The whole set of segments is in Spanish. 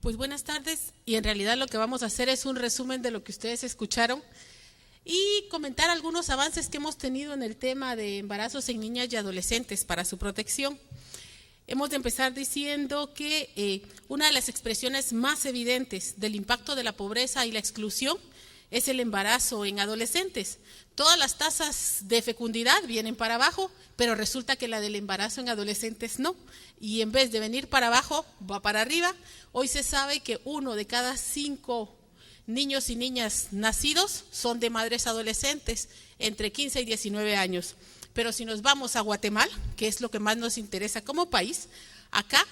Pues buenas tardes, y en realidad lo que vamos a hacer es un resumen de lo que ustedes escucharon y comentar algunos avances que hemos tenido en el tema de embarazos en niñas y adolescentes para su protección. Hemos de empezar diciendo que una de las expresiones más evidentes del impacto de la pobreza y la exclusión es el embarazo en adolescentes. Todas las tasas de fecundidad vienen para abajo, pero resulta que la del embarazo en adolescentes no. Y en vez de venir para abajo, va para arriba. Hoy se sabe que 1 de cada 5 niños y niñas nacidos son de madres adolescentes, entre 15 y 19 años. Pero si nos vamos a Guatemala, que es lo que más nos interesa como país, acá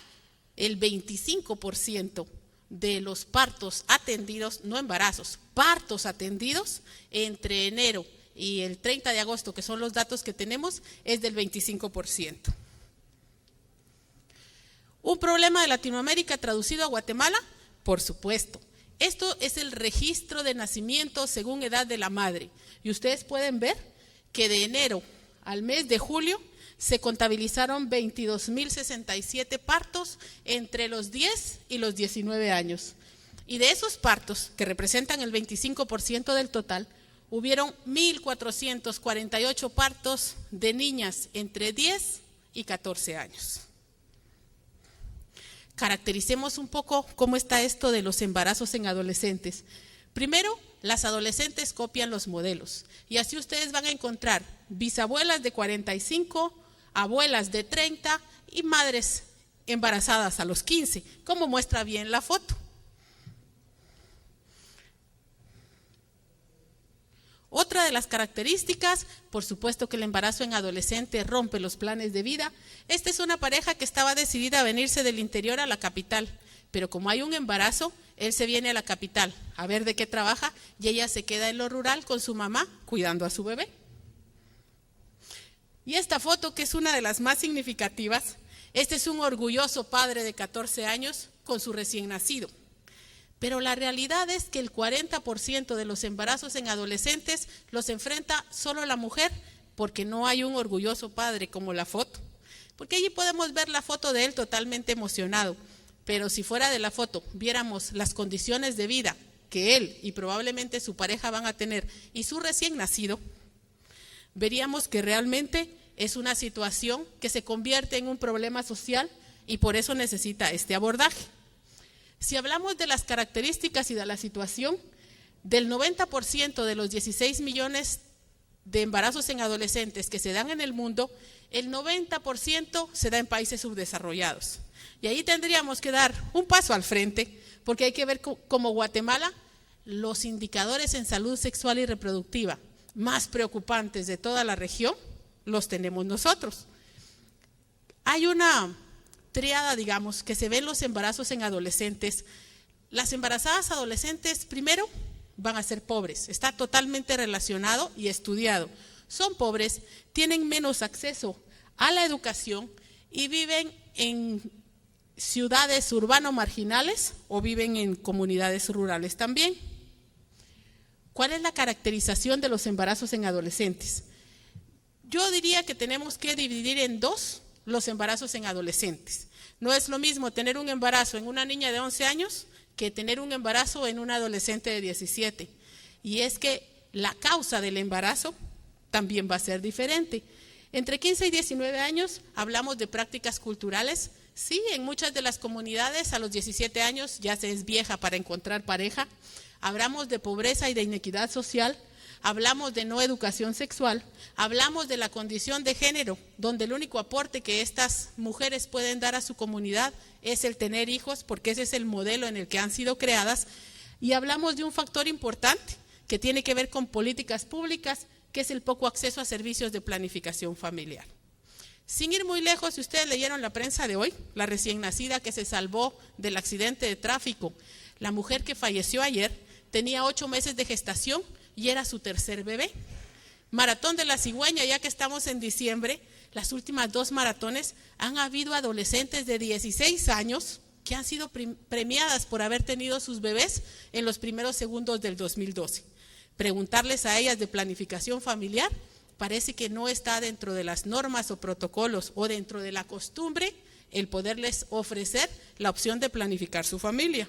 el 25% de los partos atendidos, no embarazos, partos atendidos entre enero y el 30 de agosto, que son los datos que tenemos, es del 25%. ¿Un problema de Latinoamérica traducido a Guatemala? Por supuesto. Esto es el registro de nacimientos según edad de la madre. Y ustedes pueden ver que de enero al mes de julio se contabilizaron 22.067 partos entre los 10 y los 19 años. Y de esos partos, que representan el 25% del total, hubieron 1.448 partos de niñas entre 10 y 14 años. Caractericemos un poco cómo está esto de los embarazos en adolescentes. Primero, las adolescentes copian los modelos y así ustedes van a encontrar bisabuelas de 45, abuelas de 30 y madres embarazadas a los 15, como muestra bien la foto. Otra de las características, por supuesto que el embarazo en adolescente rompe los planes de vida. Esta es una pareja que estaba decidida a venirse del interior a la capital, pero como hay un embarazo, él se viene a la capital a ver de qué trabaja y ella se queda en lo rural con su mamá cuidando a su bebé. Y esta foto, que es una de las más significativas, este es un orgulloso padre de 14 años con su recién nacido. Pero la realidad es que el 40% de los embarazos en adolescentes los enfrenta solo la mujer, porque no hay un orgulloso padre como la foto. Porque allí podemos ver la foto de él totalmente emocionado, pero si fuera de la foto viéramos las condiciones de vida que él y probablemente su pareja van a tener y su recién nacido, veríamos que realmente es una situación que se convierte en un problema social y por eso necesita este abordaje. Si hablamos de las características y de la situación, del 90% de los 16 millones de embarazos en adolescentes que se dan en el mundo, el 90% se da en países subdesarrollados. Y ahí tendríamos que dar un paso al frente, porque hay que ver como Guatemala, los indicadores en salud sexual y reproductiva más preocupantes de toda la región, los tenemos nosotros. Hay una triada, digamos, que se ven los embarazos en adolescentes. Las embarazadas adolescentes, primero, van a ser pobres. Está totalmente relacionado y estudiado. Son pobres, tienen menos acceso a la educación y viven en ciudades urbano-marginales o viven en comunidades rurales también. ¿Cuál es la caracterización de los embarazos en adolescentes? Yo diría que tenemos que dividir en dos los embarazos en adolescentes. No es lo mismo tener un embarazo en una niña de 11 años que tener un embarazo en una adolescente de 17. Y es que la causa del embarazo también va a ser diferente. Entre 15 y 19 años hablamos de prácticas culturales. Sí, en muchas de las comunidades a los 17 años ya se es vieja para encontrar pareja. Hablamos de pobreza y de inequidad social. Hablamos de no educación sexual, hablamos de la condición de género, donde el único aporte que estas mujeres pueden dar a su comunidad es el tener hijos, porque ese es el modelo en el que han sido creadas, y hablamos de un factor importante que tiene que ver con políticas públicas, que es el poco acceso a servicios de planificación familiar. Sin ir muy lejos, si ustedes leyeron la prensa de hoy, la recién nacida que se salvó del accidente de tráfico, la mujer que falleció ayer, tenía 8 meses de gestación, y era su tercer bebé. Maratón de la Cigüeña, ya que estamos en diciembre, las últimas 2 maratones han habido adolescentes de 16 años que han sido premiadas por haber tenido sus bebés en los primeros segundos del 2012. Preguntarles a ellas de planificación familiar parece que no está dentro de las normas o protocolos o dentro de la costumbre el poderles ofrecer la opción de planificar su familia.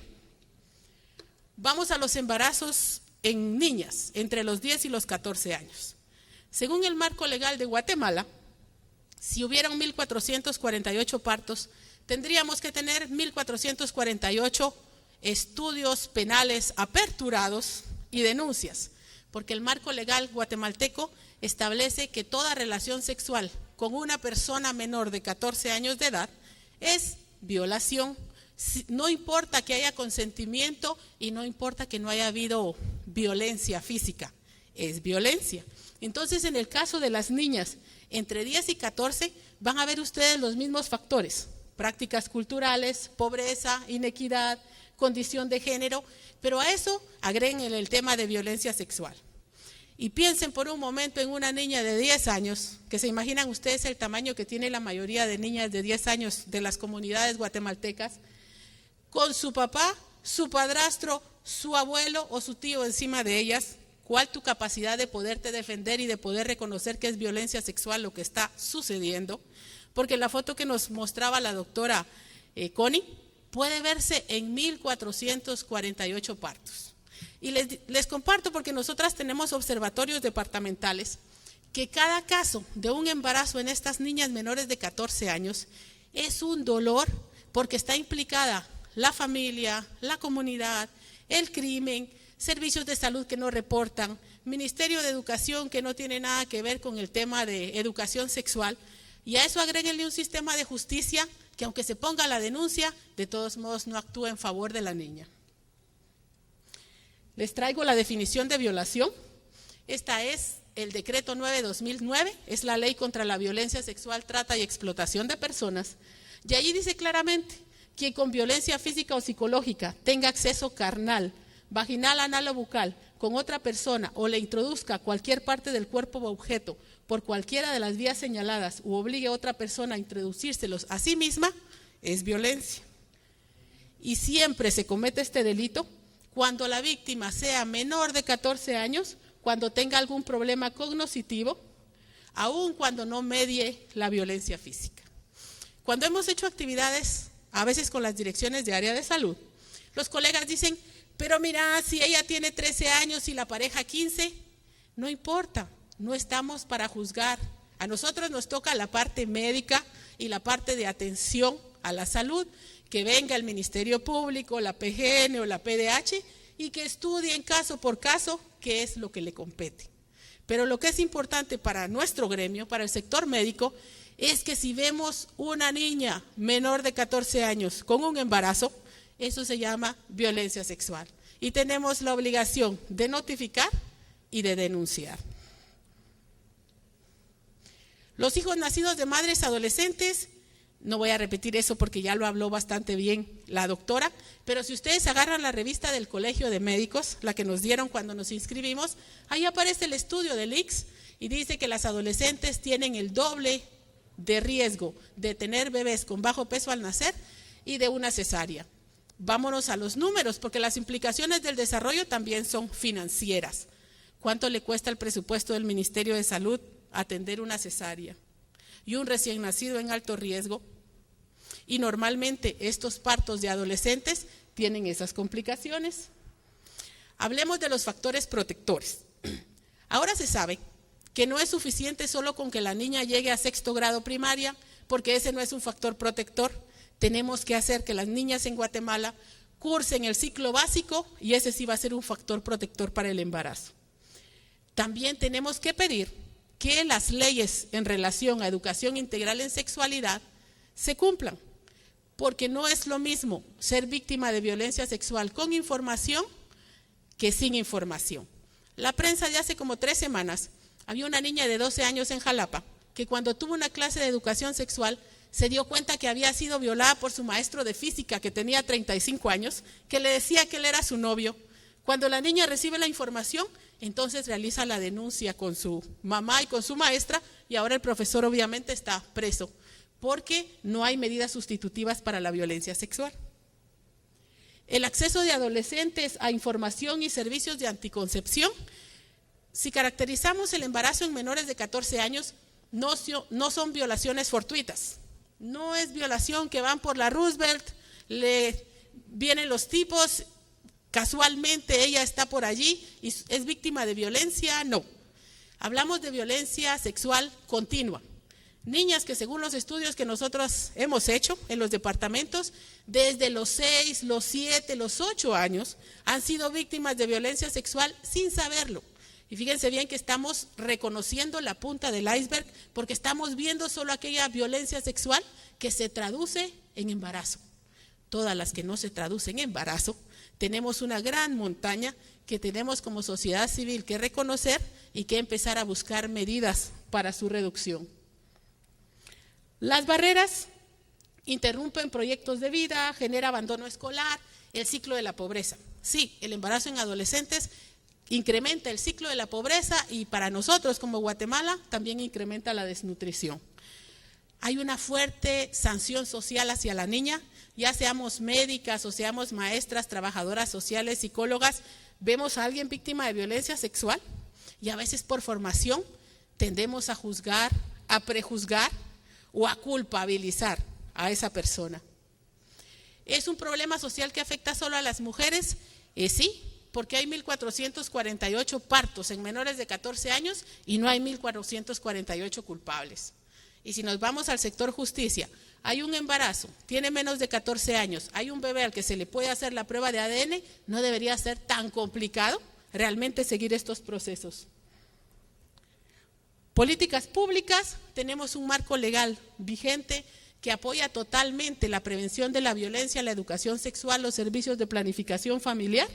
Vamos a los embarazos en niñas entre los 10 y los 14 años. Según el marco legal de Guatemala, si hubieran 1.448 partos, tendríamos que tener 1.448 estudios penales aperturados y denuncias, porque el marco legal guatemalteco establece que toda relación sexual con una persona menor de 14 años de edad es violación. No importa que haya consentimiento y no importa que no haya habido violencia física, es violencia. Entonces, en el caso de las niñas entre 10 y 14, van a ver ustedes los mismos factores: prácticas culturales, pobreza, inequidad, condición de género, pero a eso agreguen el tema de violencia sexual. Y piensen por un momento en una niña de 10 años, que se imaginan ustedes el tamaño que tiene la mayoría de niñas de 10 años de las comunidades guatemaltecas, con su papá, su padrastro, su abuelo o su tío encima de ellas. ¿Cuál tu capacidad de poderte defender y de poder reconocer que es violencia sexual lo que está sucediendo? Porque la foto que nos mostraba la doctora Connie puede verse en 1.448 partos. Y les comparto, porque nosotras tenemos observatorios departamentales, que cada caso de un embarazo en estas niñas menores de 14 años es un dolor, porque está implicada la familia, la comunidad, el crimen, servicios de salud que no reportan, Ministerio de Educación que no tiene nada que ver con el tema de educación sexual, y a eso agréguenle un sistema de justicia que, aunque se ponga la denuncia, de todos modos no actúa en favor de la niña. Les traigo la definición de violación. Esta es el decreto 9/2009, es la ley contra la violencia sexual, trata y explotación de personas, y allí dice claramente: quien con violencia física o psicológica tenga acceso carnal, vaginal, anal o bucal con otra persona o le introduzca cualquier parte del cuerpo o objeto por cualquiera de las vías señaladas u obligue a otra persona a introducírselos a sí misma, es violencia. Y siempre se comete este delito cuando la víctima sea menor de 14 años, cuando tenga algún problema cognoscitivo, aun cuando no medie la violencia física. Cuando hemos hecho actividades, a veces con las direcciones de área de salud, los colegas dicen: pero mira, si ella tiene 13 años y la pareja 15, no importa, no estamos para juzgar. A nosotros nos toca la parte médica y la parte de atención a la salud, que venga el Ministerio Público, la PGN o la PDH y que estudien caso por caso qué es lo que le compete. Pero lo que es importante para nuestro gremio, para el sector médico, es que si vemos una niña menor de 14 años con un embarazo, eso se llama violencia sexual. Y tenemos la obligación de notificar y de denunciar. Los hijos nacidos de madres adolescentes, no voy a repetir eso porque ya lo habló bastante bien la doctora, pero si ustedes agarran la revista del Colegio de Médicos, la que nos dieron cuando nos inscribimos, ahí aparece el estudio del ICS y dice que las adolescentes tienen el doble de riesgo de tener bebés con bajo peso al nacer y de una cesárea. Vámonos a los números, porque las implicaciones del desarrollo también son financieras. ¿Cuánto le cuesta el presupuesto del Ministerio de Salud atender una cesárea y un recién nacido en alto riesgo? Y normalmente estos partos de adolescentes tienen esas complicaciones. Hablemos de los factores protectores. Ahora se sabe que no es suficiente solo con que la niña llegue a 6º grado primaria, porque ese no es un factor protector. Tenemos que hacer que las niñas en Guatemala cursen el ciclo básico y ese sí va a ser un factor protector para el embarazo. También tenemos que pedir que las leyes en relación a educación integral en sexualidad se cumplan, porque no es lo mismo ser víctima de violencia sexual con información que sin información. La prensa de hace como 3 semanas, había una niña de 12 años en Jalapa que cuando tuvo una clase de educación sexual se dio cuenta que había sido violada por su maestro de física, que tenía 35 años, que le decía que él era su novio. Cuando la niña recibe la información, entonces realiza la denuncia con su mamá y con su maestra, y ahora el profesor obviamente está preso, porque no hay medidas sustitutivas para la violencia sexual. El acceso de adolescentes a información y servicios de anticoncepción. Si caracterizamos el embarazo en menores de 14 años, no son violaciones fortuitas. No es violación que van por la Roosevelt, le vienen los tipos, casualmente ella está por allí y es víctima de violencia. No, hablamos de violencia sexual continua. Niñas que según los estudios que nosotros hemos hecho en los departamentos, desde los 6, los 7, los 8 años, han sido víctimas de violencia sexual sin saberlo. Y fíjense bien que estamos reconociendo la punta del iceberg porque estamos viendo solo aquella violencia sexual que se traduce en embarazo. Todas las que no se traducen en embarazo, tenemos una gran montaña que tenemos como sociedad civil que reconocer y que empezar a buscar medidas para su reducción. Las barreras interrumpen proyectos de vida, genera abandono escolar, el ciclo de la pobreza. Sí, el embarazo en adolescentes incrementa el ciclo de la pobreza y para nosotros como Guatemala también incrementa la desnutrición. Hay una fuerte sanción social hacia la niña, ya seamos médicas o seamos maestras, trabajadoras sociales, psicólogas, vemos a alguien víctima de violencia sexual y a veces por formación tendemos a juzgar, a prejuzgar o a culpabilizar a esa persona. ¿Es un problema social que afecta solo a las mujeres? Sí, porque hay 1.448 partos en menores de 14 años y no hay 1.448 culpables. Y si nos vamos al sector justicia, hay un embarazo, tiene menos de 14 años, hay un bebé al que se le puede hacer la prueba de ADN, no debería ser tan complicado realmente seguir estos procesos. Políticas públicas, tenemos un marco legal vigente que apoya totalmente la prevención de la violencia, la educación sexual, los servicios de planificación familiar.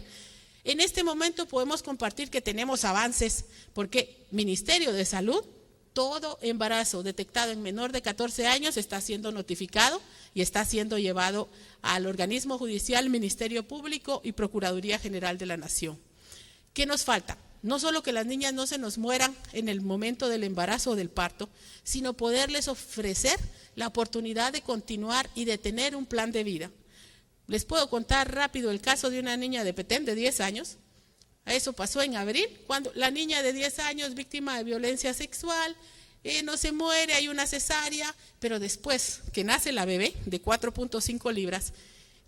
En este momento podemos compartir que tenemos avances porque Ministerio de Salud, todo embarazo detectado en menor de 14 años está siendo notificado y está siendo llevado al organismo judicial, Ministerio Público y Procuraduría General de la Nación. ¿Qué nos falta? No solo que las niñas no se nos mueran en el momento del embarazo o del parto, sino poderles ofrecer la oportunidad de continuar y de tener un plan de vida. Les puedo contar rápido el caso de una niña de Petén de 10 años. Eso pasó en abril, cuando la niña de 10 años, víctima de violencia sexual, no se muere, hay una cesárea, pero después que nace la bebé de 4.5 libras,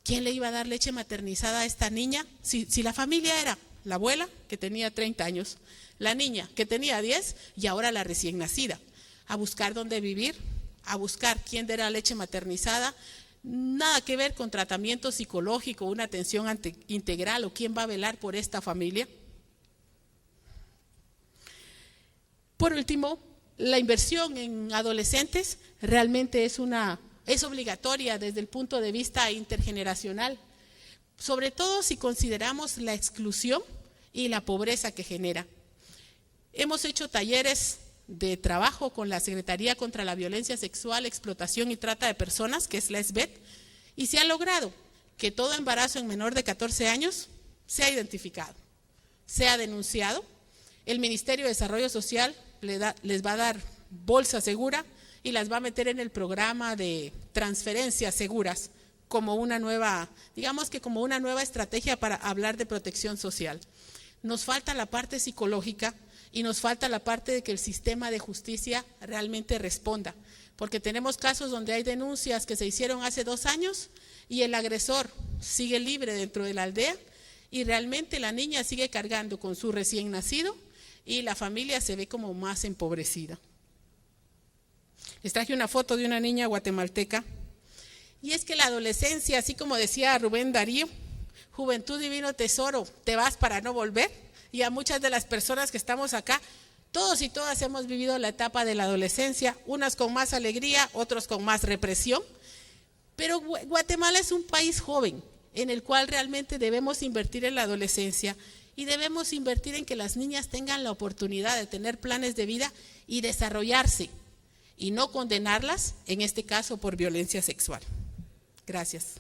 ¿quién le iba a dar leche maternizada a esta niña? Si la familia era la abuela, que tenía 30 años, la niña, que tenía 10, y ahora la recién nacida, a buscar dónde vivir, a buscar quién dará leche maternizada, nada que ver con tratamiento psicológico, una atención integral o quién va a velar por esta familia. Por último, la inversión en adolescentes realmente es obligatoria desde el punto de vista intergeneracional, sobre todo si consideramos la exclusión y la pobreza que genera. Hemos hecho talleres de trabajo con la Secretaría contra la Violencia Sexual, Explotación y Trata de Personas, que es la SBET, y se ha logrado que todo embarazo en menor de 14 años sea identificado, sea denunciado. El Ministerio de Desarrollo Social les va a dar bolsa segura y las va a meter en el programa de transferencias seguras como una nueva, digamos que como una nueva estrategia para hablar de protección social. Nos falta la parte psicológica y nos falta la parte de que el sistema de justicia realmente responda, porque tenemos casos donde hay denuncias que se hicieron hace 2 años y el agresor sigue libre dentro de la aldea y realmente la niña sigue cargando con su recién nacido y la familia se ve como más empobrecida. Les traje una foto de una niña guatemalteca y es que la adolescencia, así como decía Rubén Darío, juventud divino tesoro, te vas para no volver. Y a muchas de las personas que estamos acá, todos y todas hemos vivido la etapa de la adolescencia, unas con más alegría, otros con más represión, pero Guatemala es un país joven en el cual realmente debemos invertir en la adolescencia y debemos invertir en que las niñas tengan la oportunidad de tener planes de vida y desarrollarse y no condenarlas, en este caso por violencia sexual. Gracias.